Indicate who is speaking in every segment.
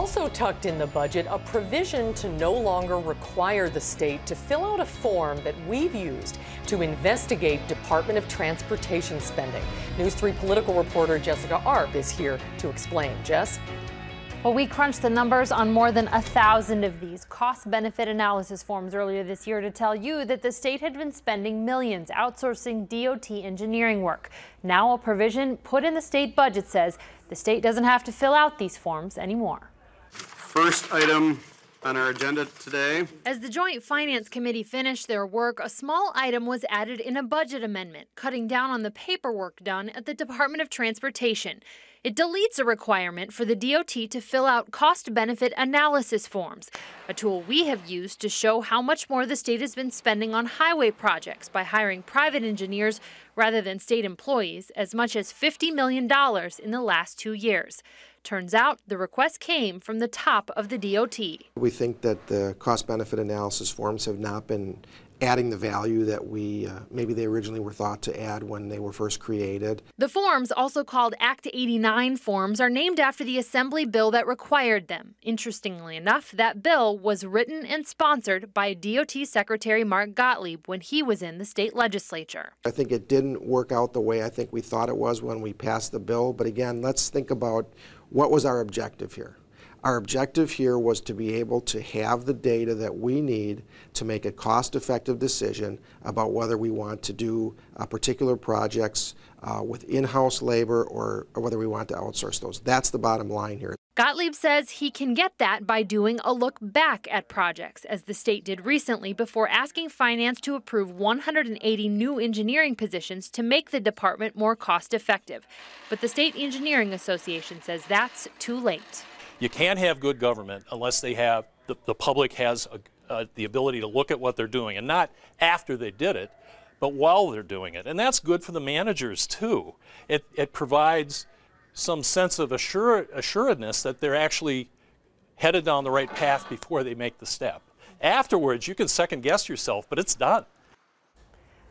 Speaker 1: Also tucked in the budget, a provision to no longer require the state to fill out a form that we've used to investigate Department of Transportation spending. News 3 political reporter Jessica Arp is here to explain. Jess?
Speaker 2: Well, we crunched the numbers on more than 1,000 of these cost-benefit analysis forms earlier this year to tell you that the state had been spending millions outsourcing DOT engineering work. Now a provision put in the state budget says the state doesn't have to fill out these forms anymore.
Speaker 3: First item on our agenda today.
Speaker 2: As the Joint Finance Committee finished their work, a small item was added in a budget amendment, cutting down on the paperwork done at the Department of Transportation. It deletes a requirement for the DOT to fill out cost-benefit analysis forms, a tool we have used to show how much more the state has been spending on highway projects by hiring private engineers rather than state employees, as much as $50 million in the last 2 years. Turns out the request came from the top of the DOT.
Speaker 4: We think that the cost-benefit analysis forms have not been adding the value that maybe they originally were thought to add when they were first created.
Speaker 2: The forms, also called Act 89 forms, are named after the Assembly bill that required them. Interestingly enough, that bill was written and sponsored by DOT Secretary Mark Gottlieb when he was in the state legislature.
Speaker 4: I think it didn't work out the way I think we thought it was when we passed the bill, but again, let's think about what was our objective here. Our objective here was to be able to have the data that we need to make a cost-effective decision about whether we want to do particular projects with in-house labor or whether we want to outsource those. That's the bottom line here.
Speaker 2: Gottlieb says he can get that by doing a look back at projects, as the state did recently before asking finance to approve 180 new engineering positions to make the department more cost-effective. But the State Engineering Association says that's too late.
Speaker 5: You can't have good government unless they have the public has the ability to look at what they're doing, and not after they did it, but while they're doing it. And that's good for the managers too. It provides some sense of assuredness that they're actually headed down the right path before they make the step. Afterwards, you can second guess yourself, but it's done.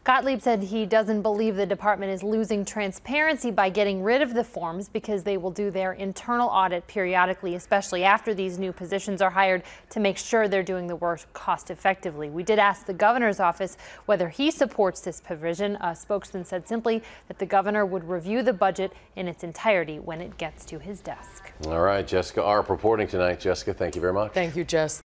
Speaker 2: Gottlieb said he doesn't believe the department is losing transparency by getting rid of the forms because they will do their internal audit periodically, especially after these new positions are hired, to make sure they're doing the work cost effectively. We did ask the governor's office whether he supports this provision. A spokesman said simply that the governor would review the budget in its entirety when it gets to his desk.
Speaker 6: All right, Jessica Arp reporting tonight. Jessica, thank you very much.
Speaker 1: Thank you, Jess.